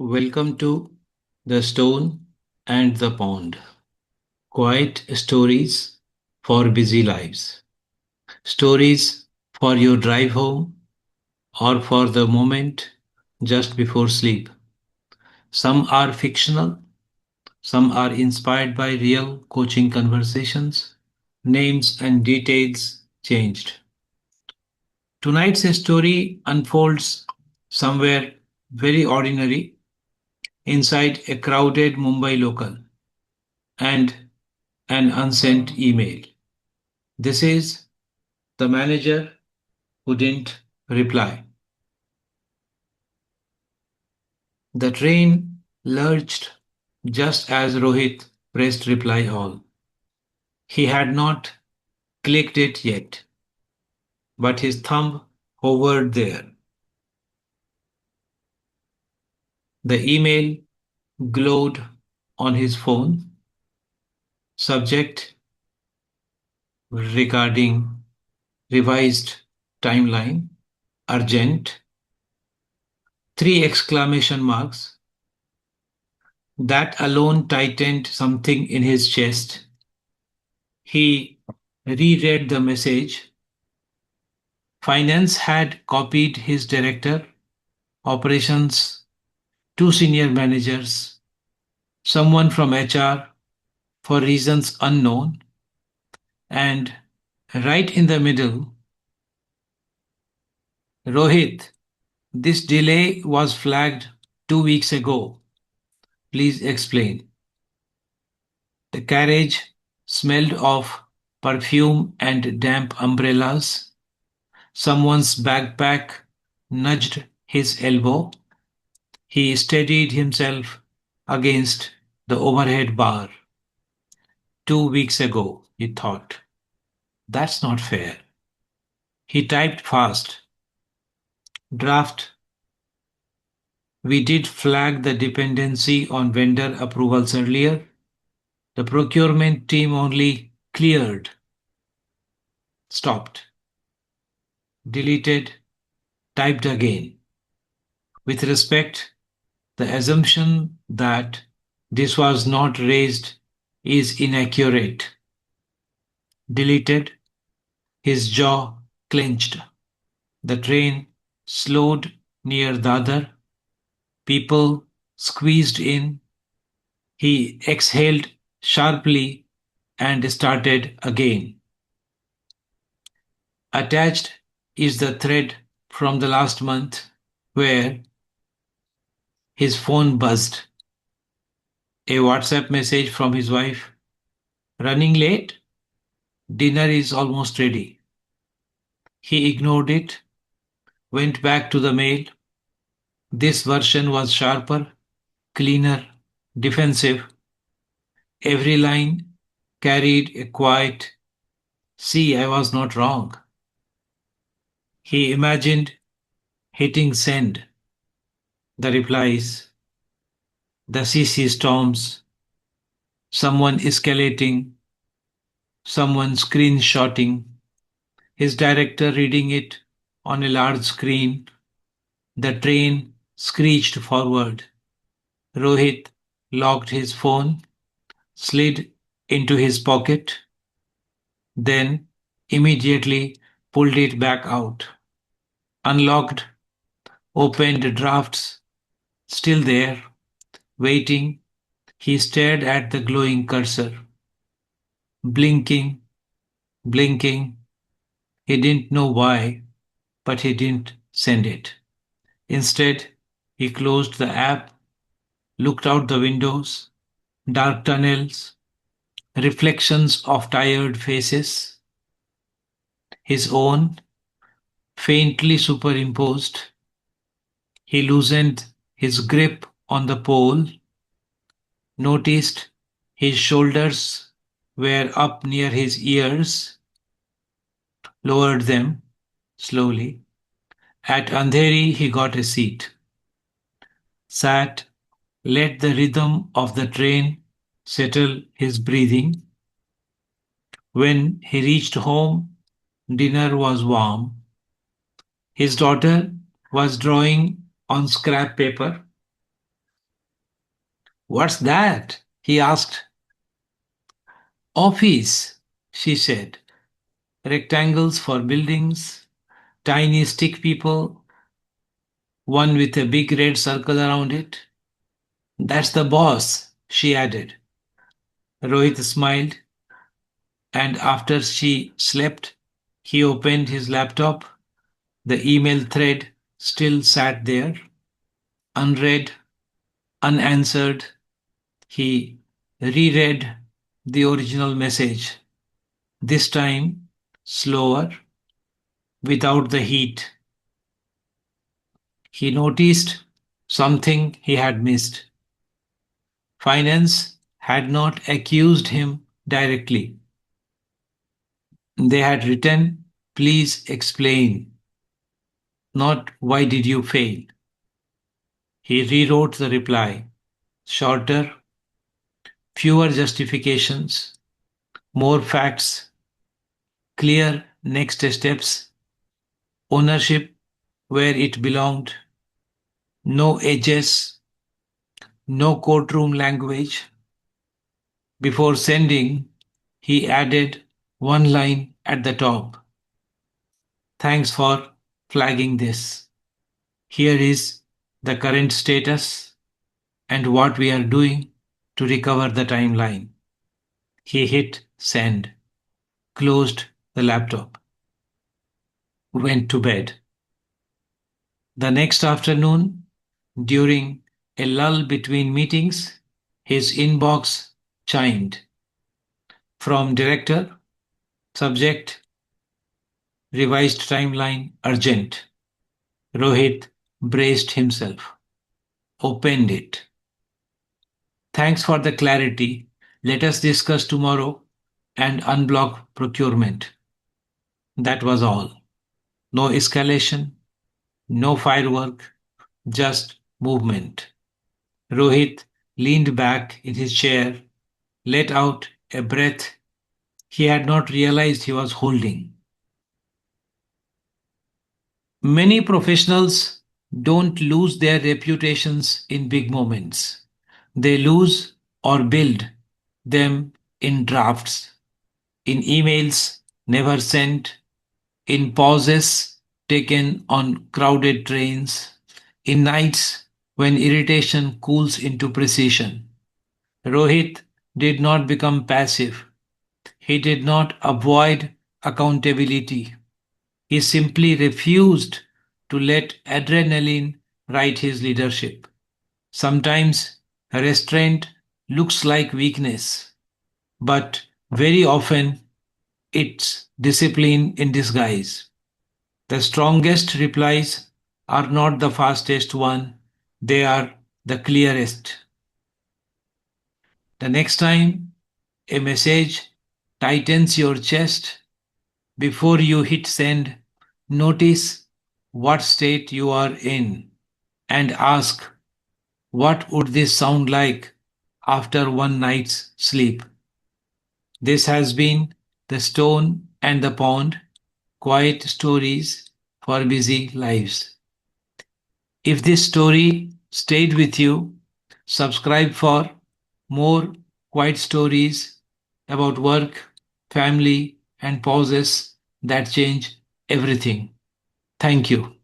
Welcome to The Stone and the Pond. Quiet stories for busy lives. Stories for your drive home or for the moment just before sleep. Some are fictional, some are inspired by real coaching conversations. Names and details changed. Tonight's story unfolds somewhere very ordinary inside a crowded Mumbai local and an unsent email. This is the manager who didn't reply. The train lurched just as Rohit pressed reply all. He had not clicked it yet, but his thumb hovered there. The email glowed on his phone. Subject regarding revised timeline. Urgent. Three exclamation marks. That alone tightened something in his chest. He reread the message. Finance had copied his director, operations, two senior managers, someone from HR for reasons unknown, and right in the middle, Rohit, this delay was flagged 2 weeks ago. Please explain. The carriage smelled of perfume and damp umbrellas. Someone's backpack nudged his elbow. He steadied himself against the overhead bar. 2 weeks ago, he thought. That's not fair. He typed fast. Draft. We did flag the dependency on vendor approvals earlier. The procurement team only cleared, stopped, deleted, typed again. With respect, the assumption that this was not raised is inaccurate. Deleted, his jaw clenched. The train slowed near Dadar. People squeezed in. He exhaled sharply and started again. Attached is the thread from the last month where his phone buzzed. A WhatsApp message from his wife. Running late? Dinner is almost ready. He ignored it, went back to the mail. This version was sharper, cleaner, defensive. Every line carried a quiet, see, I was not wrong. He imagined hitting send. The replies, the CC storms, someone escalating, someone screenshotting, his director reading it on a large screen. The train screeched forward. Rohit locked his phone, slid into his pocket, then immediately pulled it back out. Unlocked, opened drafts, still there, waiting. He stared at the glowing cursor, blinking, blinking. He didn't know why, but he didn't send it. Instead, he closed the app, looked out the windows, dark tunnels, reflections of tired faces, his own, faintly superimposed. He loosened his grip on the pole, noticed his shoulders were up near his ears, lowered them slowly. At Andheri, he got a seat, sat, let the rhythm of the train settle his breathing. When he reached home, dinner was warm. His daughter was drawing on scrap paper. What's that? He asked. Office, she said. Rectangles for buildings, tiny stick people, one with a big red circle around it. That's the boss, she added. Rohit smiled, and after she slept, he opened his laptop. The email thread still sat there, unread, unanswered. He reread the original message, this time slower, without the heat. He noticed something he had missed. Finance had not accused him directly. They had written, please explain, not why did you fail. He rewrote the reply, shorter, fewer justifications, more facts, clear next steps, ownership where it belonged, no edges, no courtroom language. Before sending, he added one line at the top. Thanks for flagging this. Here is the current status and what we are doing to recover the timeline. He hit send, closed the laptop, went to bed. The next afternoon, during a lull between meetings, his inbox chimed. From director, subject, revised timeline, urgent. Rohit braced himself, opened it. Thanks for the clarity. Let us discuss tomorrow and unblock procurement. That was all. No escalation, no firework, just movement. Rohit leaned back in his chair, let out a breath he had not realized he was holding. Many professionals don't lose their reputations in big moments. They lose or build them in drafts, in emails never sent, in pauses taken on crowded trains, in nights when irritation cools into precision. Rohit did not become passive. He did not avoid accountability. He simply refused to let adrenaline write his leadership. Sometimes restraint looks like weakness, but very often it's discipline in disguise. The strongest replies are not the fastest one, they are the clearest. The next time a message tightens your chest, before you hit send, notice what state you are in and ask, what would this sound like after one night's sleep? This has been The Stone and the Pond, Quiet Stories for Busy Lives. If this story stayed with you, subscribe for more quiet stories about work, family, and pauses that change everything. Thank you.